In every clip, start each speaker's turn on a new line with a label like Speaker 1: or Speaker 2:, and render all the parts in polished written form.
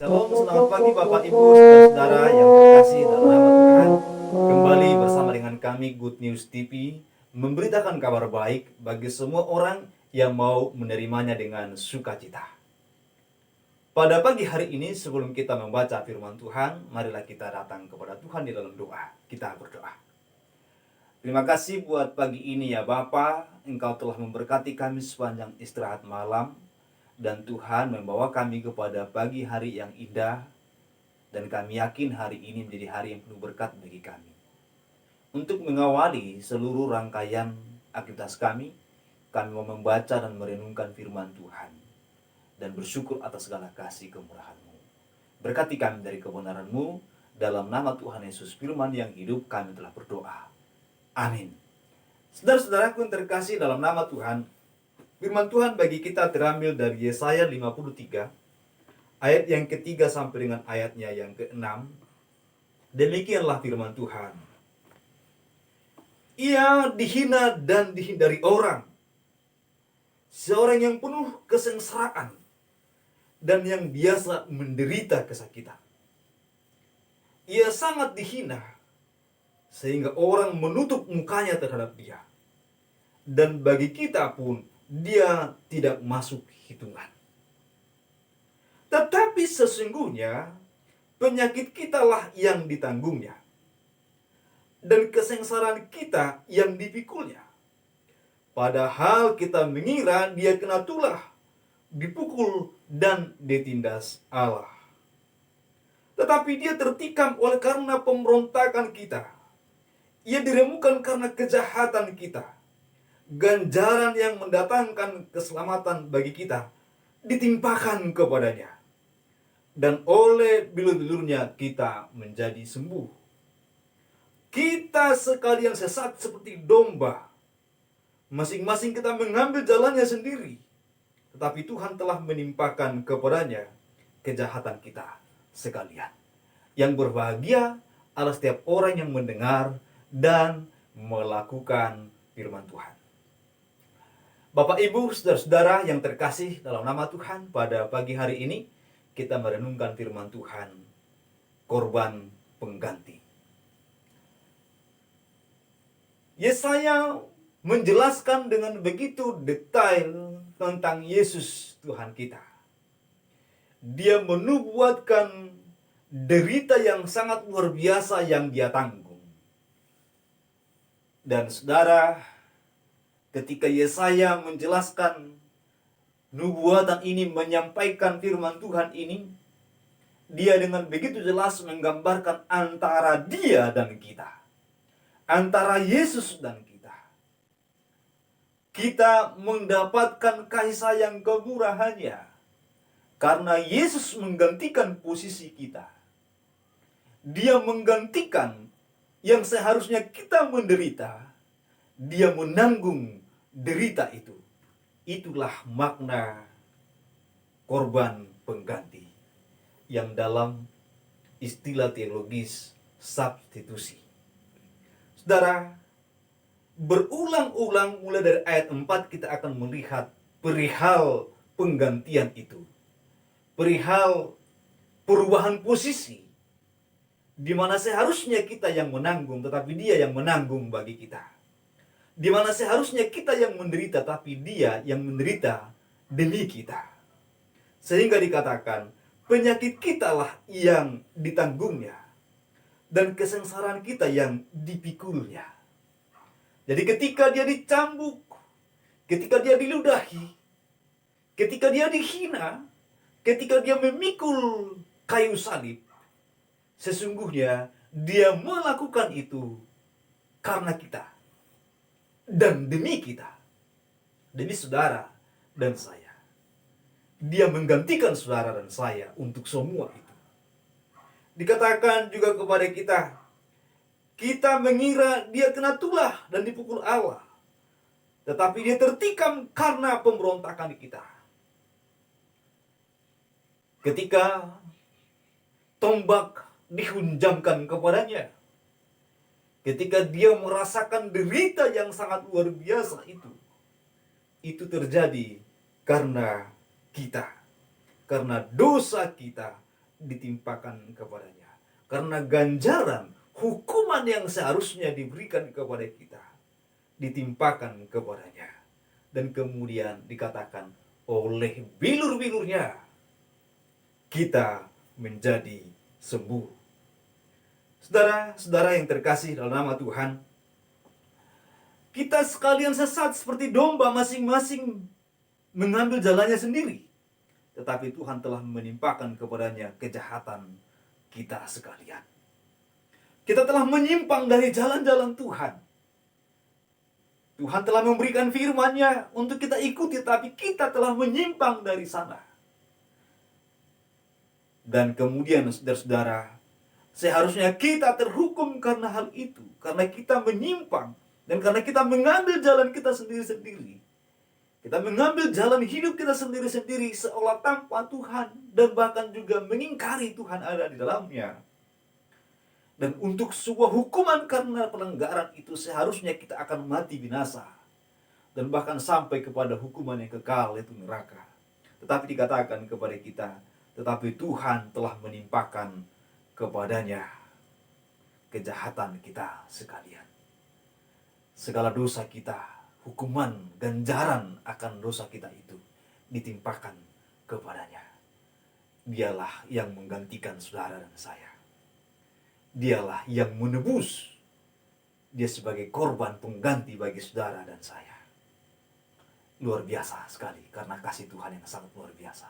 Speaker 1: Shalom, selamat pagi Bapak Ibu Saudara-saudara yang terkasih dalam nama Tuhan. Kembali bersama dengan kami Good News TV memberitakan kabar baik bagi semua orang yang mau menerimanya dengan sukacita. Pada pagi hari ini sebelum kita membaca firman Tuhan, marilah kita datang kepada Tuhan di dalam doa. Kita berdoa. Terima kasih buat pagi ini ya Bapa, Engkau telah memberkati kami sepanjang istirahat malam. Dan Tuhan membawa kami kepada pagi hari yang indah. Dan kami yakin hari ini menjadi hari yang penuh berkat bagi kami. Untuk mengawali seluruh rangkaian aktivitas kami mau membaca dan merenungkan firman Tuhan. Dan bersyukur atas segala kasih kemurahan-Mu. Berkati kami dari kebenaran-Mu. Dalam nama Tuhan Yesus firman yang hidup kami telah berdoa. Amin. Saudara-saudaraku yang terkasih dalam nama Tuhan, firman Tuhan bagi kita terambil dari Yesaya 53, ayat yang ketiga sampai dengan ayatnya yang ke-6. Demikianlah firman Tuhan. Ia dihina dan dihindari orang, seorang yang penuh kesengsaraan dan yang biasa menderita kesakitan. Ia sangat dihina, sehingga orang menutup mukanya terhadap dia. Dan bagi kita pun, dia tidak masuk hitungan. Tetapi sesungguhnya penyakit kitalah yang ditanggungnya, dan kesengsaraan kita yang dipikulnya. Padahal kita mengira dia kena tulah, dipukul dan ditindas Allah. Tetapi dia tertikam oleh karena pemberontakan kita. Ia diremukkan karena kejahatan kita. Ganjaran yang mendatangkan keselamatan bagi kita ditimpakan kepadanya. Dan oleh bilur-bilurnya kita menjadi sembuh. Kita sekalian sesat seperti domba. Masing-masing kita mengambil jalannya sendiri. Tetapi Tuhan telah menimpakan kepadanya kejahatan kita sekalian. Yang berbahagia adalah setiap orang yang mendengar dan melakukan firman Tuhan. Bapak, Ibu, saudara-saudara yang terkasih dalam nama Tuhan, pada pagi hari ini kita merenungkan firman Tuhan, korban pengganti. Yesaya menjelaskan dengan begitu detail tentang Yesus Tuhan kita. Dia menubuatkan derita yang sangat luar biasa yang dia tanggung. Dan saudara, ketika Yesaya menjelaskan nubuatan ini, menyampaikan firman Tuhan ini, dia dengan begitu jelas menggambarkan antara dia dan kita, antara Yesus dan kita. Kita mendapatkan kasih sayang kemurahannya karena Yesus menggantikan posisi kita. Dia menggantikan yang seharusnya kita menderita, dia menanggung derita itu. Itulah makna korban pengganti yang dalam istilah teologis substitusi. Saudara, berulang-ulang mulai dari ayat 4 kita akan melihat perihal penggantian itu. Perihal perubahan posisi, di mana seharusnya kita yang menanggung, tetapi dia yang menanggung bagi kita. Di mana seharusnya kita yang menderita, tapi dia yang menderita demi kita. Sehingga dikatakan, penyakit kitalah yang ditanggungnya, dan kesengsaraan kita yang dipikulnya. Jadi ketika dia dicambuk, ketika dia diludahi, ketika dia dihina, ketika dia memikul kayu salib, sesungguhnya dia melakukan itu karena kita dan demi kita, demi saudara dan saya. Dia menggantikan saudara dan saya untuk semua itu. Dikatakan juga kepada kita, kita mengira dia kena tulah dan dipukul Allah, tetapi dia tertikam karena pemberontakan kita. Ketika tombak dihunjamkan kepadanya, ketika dia merasakan derita yang sangat luar biasa itu terjadi karena kita, karena dosa kita, ditimpakan kepadanya. Karena ganjaran hukuman yang seharusnya diberikan kepada kita ditimpakan kepadanya. Dan kemudian dikatakan oleh bilur-bilurnya kita menjadi sembuh. Saudara-saudara yang terkasih dalam nama Tuhan, kita sekalian sesat seperti domba, masing-masing mengambil jalannya sendiri. Tetapi Tuhan telah menimpakan kepadanya kejahatan kita sekalian. Kita telah menyimpang dari jalan-jalan Tuhan. Tuhan telah memberikan firman-Nya untuk kita ikuti, tapi kita telah menyimpang dari sana. Dan kemudian saudara-saudara, seharusnya kita terhukum karena hal itu. Karena kita menyimpang. Dan karena kita mengambil jalan kita sendiri-sendiri. Kita mengambil jalan hidup kita sendiri-sendiri seolah tanpa Tuhan. Dan bahkan juga mengingkari Tuhan ada di dalamnya. Dan untuk sebuah hukuman karena pelanggaran itu seharusnya kita akan mati binasa. Dan bahkan sampai kepada hukuman yang kekal, yaitu neraka. Tetapi dikatakan kepada kita, tetapi Tuhan telah menimpakan kepadanya kejahatan kita sekalian. Segala dosa kita, hukuman, ganjaran akan dosa kita itu ditimpakan kepadanya. Dialah yang menggantikan saudara dan saya. Dialah yang menebus. Dia sebagai korban pengganti bagi saudara dan saya. Luar biasa sekali, karena kasih Tuhan yang sangat luar biasa.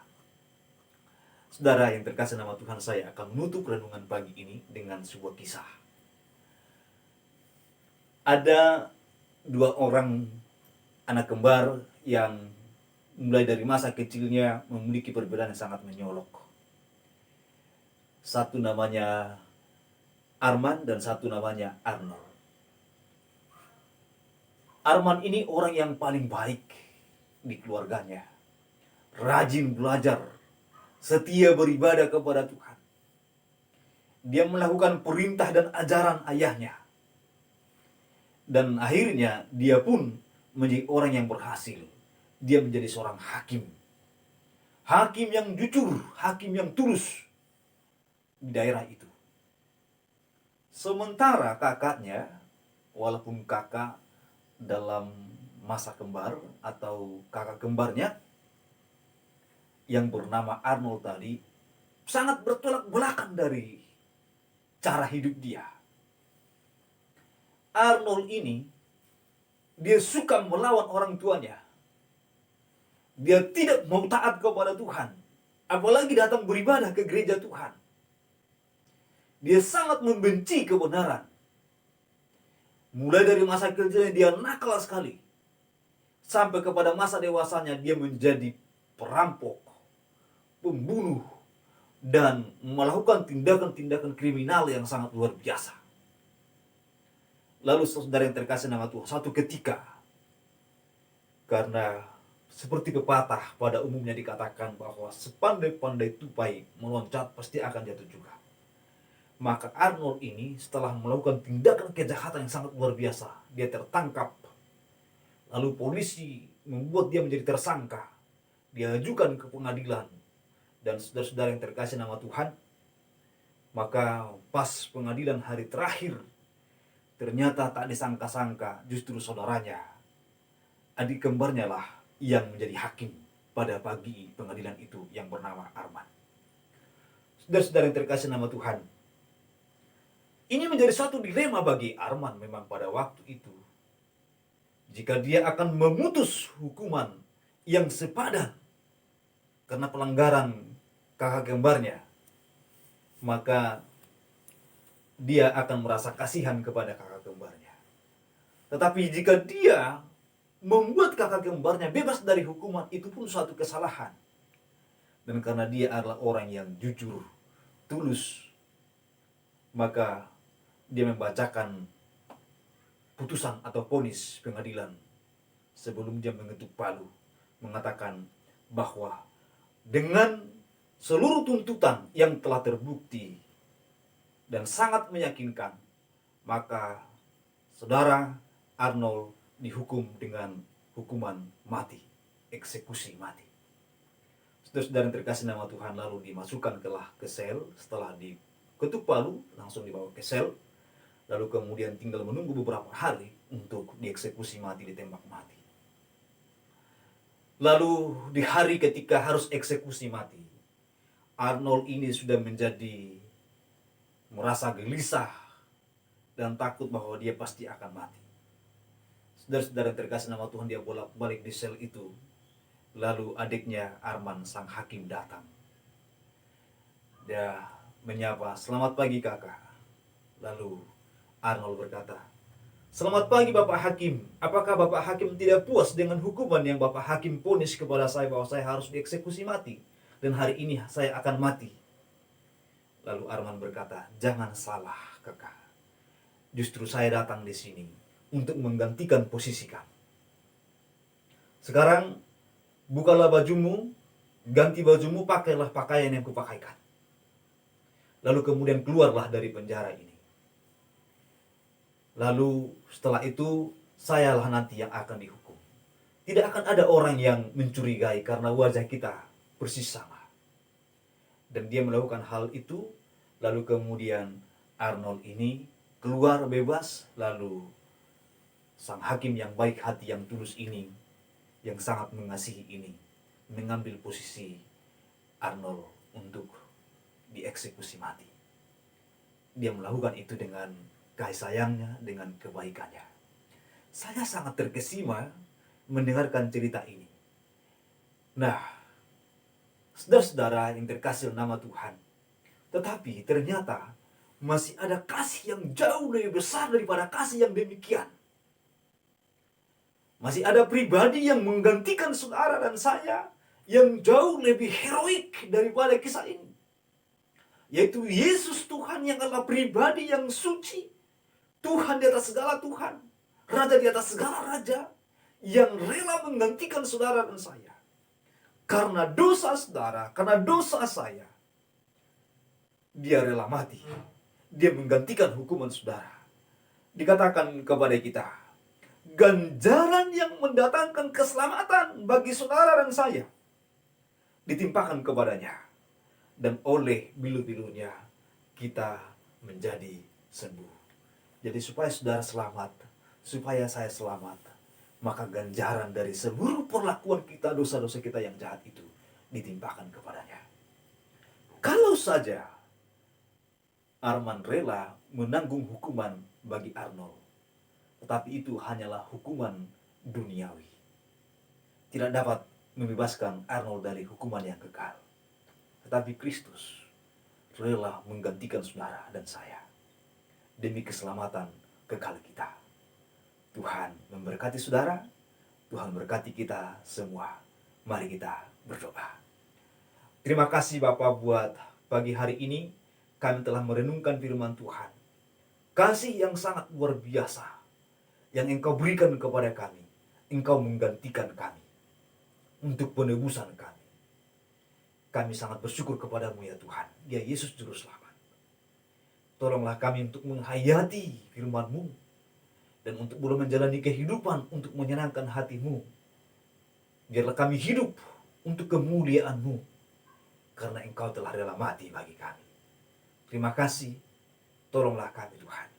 Speaker 1: Saudara yang terkasih nama Tuhan, saya akan menutup renungan pagi ini dengan sebuah kisah. Ada dua orang anak kembar yang mulai dari masa kecilnya memiliki perbedaan yang sangat menyolok. Satu namanya Arman dan satu namanya Arnold. Arman ini orang yang paling baik di keluarganya. Rajin belajar, setia beribadah kepada Tuhan. Dia melakukan perintah dan ajaran ayahnya. Dan akhirnya dia pun menjadi orang yang berhasil. Dia menjadi seorang hakim. Hakim yang jujur, hakim yang tulus di daerah itu. Sementara kakaknya, walaupun kakak dalam masa kembar atau kakak kembarnya yang bernama Arnold tadi, sangat bertolak belakang dari cara hidup dia. Arnold ini, dia suka melawan orang tuanya. Dia tidak mau taat kepada Tuhan. Apalagi datang beribadah ke gereja Tuhan. Dia sangat membenci kebenaran. Mulai dari masa kecilnya dia nakal sekali. Sampai kepada masa dewasanya dia menjadi perampok, pembunuh, dan melakukan tindakan-tindakan kriminal yang sangat luar biasa. Lalu saudara yang terkasih nama Tuhan, satu ketika, karena seperti pepatah pada umumnya dikatakan bahwa sepandai-pandai tupai meloncat pasti akan jatuh juga. Maka Arnold ini setelah melakukan tindakan kejahatan yang sangat luar biasa, dia tertangkap. Lalu polisi membuat dia menjadi tersangka. Dia ajukan ke pengadilan. Dan saudara-saudara yang terkasih nama Tuhan, maka pas pengadilan hari terakhir, ternyata tak disangka-sangka justru saudaranya, adik kembarnya lah yang menjadi hakim pada pagi pengadilan itu yang bernama Arman. Saudara-saudara yang terkasih nama Tuhan, ini menjadi suatu dilema bagi Arman memang pada waktu itu. Jika dia akan memutus hukuman yang sepadan karena pelanggaran kakak kembarnya, maka dia akan merasa kasihan kepada kakak kembarnya. Tetapi jika dia membuat kakak kembarnya bebas dari hukuman, itu pun suatu kesalahan. Dan karena dia adalah orang yang jujur, tulus, maka dia membacakan putusan atau vonis pengadilan sebelum dia mengetuk palu, mengatakan bahwa dengan seluruh tuntutan yang telah terbukti dan sangat meyakinkan, maka saudara Arnold dihukum dengan hukuman mati, eksekusi mati. Saudara yang terkasih nama Tuhan, lalu dimasukkan ke sel. Setelah diketuk palu, langsung dibawa ke sel. Lalu kemudian tinggal menunggu beberapa hari untuk dieksekusi mati, ditembak mati. Lalu di hari ketika harus eksekusi mati, Arnold ini sudah merasa gelisah dan takut bahwa dia pasti akan mati. Saudara-saudara yang terkasih nama Tuhan, dia bolak-balik di sel itu. Lalu adiknya Arman sang hakim datang. Dia menyapa, "Selamat pagi kakak." Lalu Arnold berkata, "Selamat pagi Bapak Hakim. Apakah Bapak Hakim tidak puas dengan hukuman yang Bapak Hakim vonis kepada saya bahwa saya harus dieksekusi mati? Dan hari ini saya akan mati." Lalu Arman berkata, "Jangan salah kakak. Justru saya datang di sini untuk menggantikan posisi kamu. Sekarang bukalah bajumu, ganti bajumu, pakailah pakaian yang kupakaikan. Lalu kemudian keluarlah dari penjara ini. Lalu setelah itu sayalah nanti yang akan dihukum. Tidak akan ada orang yang mencurigai karena wajah kita persis sama." Dan dia melakukan hal itu. Lalu kemudian Arnold ini keluar bebas. Lalu sang hakim yang baik hati, yang tulus ini, yang sangat mengasihi ini, mengambil posisi Arnold untuk dieksekusi mati. Dia melakukan itu dengan kasih sayangnya, dengan kebaikannya. Saya sangat terkesima mendengarkan cerita ini. Nah, saudara-saudara yang terkasih nama Tuhan, tetapi ternyata masih ada kasih yang jauh lebih besar daripada kasih yang demikian. Masih ada pribadi yang menggantikan saudara dan saya yang jauh lebih heroik daripada kisah ini. Yaitu Yesus Tuhan yang adalah pribadi yang suci. Tuhan di atas segala Tuhan. Raja di atas segala raja. Yang rela menggantikan saudara dan saya. Karena dosa saudara, karena dosa saya. Dia rela mati. Dia menggantikan hukuman saudara. Dikatakan kepada kita, ganjaran yang mendatangkan keselamatan bagi saudara dan saya ditimpakan kepadanya. Dan oleh bilu-bilunya kita menjadi sembuh. Jadi supaya saudara selamat, supaya saya selamat, maka ganjaran dari seluruh perlakuan kita, dosa-dosa kita yang jahat itu ditimpakan kepadanya. Kalau saja Arman rela menanggung hukuman bagi Arnold, tetapi itu hanyalah hukuman duniawi. Tidak dapat membebaskan Arnold dari hukuman yang kekal. Tetapi Kristus rela menggantikan saudara dan saya demi keselamatan kekal kita. Tuhan memberkati saudara, Tuhan memberkati kita semua. Mari kita berdoa. Terima kasih Bapak buat pagi hari ini kami telah merenungkan firman Tuhan. Kasih yang sangat luar biasa yang Engkau berikan kepada kami. Engkau menggantikan kami untuk penebusan kami. Kami sangat bersyukur kepadamu ya Tuhan, ya Yesus Juru Selamat. Tolonglah kami untuk menghayati firman-Mu dan untuk boleh menjalani kehidupan untuk menyenangkan hati-Mu. Biarlah kami hidup untuk kemuliaan-Mu, karena Engkau telah rela mati bagi kami. Terima kasih, tolonglah kami Tuhan.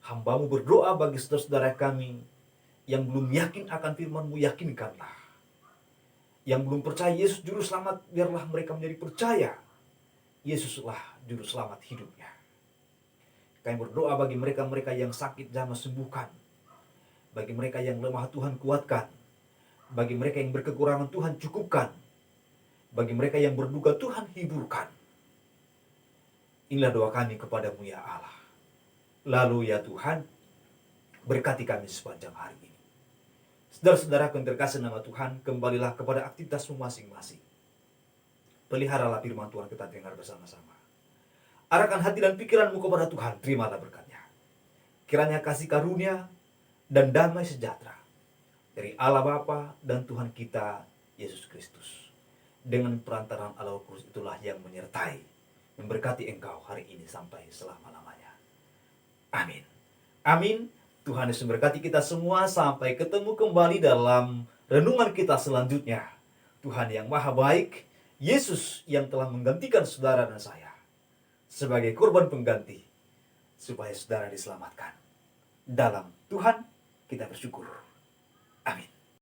Speaker 1: Hamba-Mu berdoa bagi saudara-saudara kami yang belum yakin akan firman-Mu, yakinkanlah. Yang belum percaya Yesus Juru Selamat, biarlah mereka menjadi percaya Yesuslah Juru Selamat hidupnya. Kami berdoa bagi mereka-mereka yang sakit, jamah sembuhkan. Bagi mereka yang lemah, Tuhan kuatkan. Bagi mereka yang berkekurangan, Tuhan cukupkan. Bagi mereka yang berduka, Tuhan hiburkan. Inilah doa kami kepadamu ya Allah. Lalu ya Tuhan, berkati kami sepanjang hari ini. Saudara-saudara yang terkasih nama Tuhan, kembalilah kepada aktivitasmu masing-masing. Peliharalah firman Tuhan, kita dengar bersama-sama. Arahkan hati dan pikiranmu kepada Tuhan, terimalah berkatnya. Kiranya kasih karunia dan damai sejahtera dari Allah Bapa dan Tuhan kita Yesus Kristus, dengan perantaraan Allah Kudus itulah yang menyertai, memberkati engkau hari ini sampai selama-lamanya. Amin. Amin. Tuhan Yesus memberkati kita semua. Sampai ketemu kembali dalam renungan kita selanjutnya. Tuhan yang maha baik, Yesus yang telah menggantikan saudara dan saya sebagai korban pengganti supaya saudara diselamatkan. Dalam Tuhan kita bersyukur. Amin.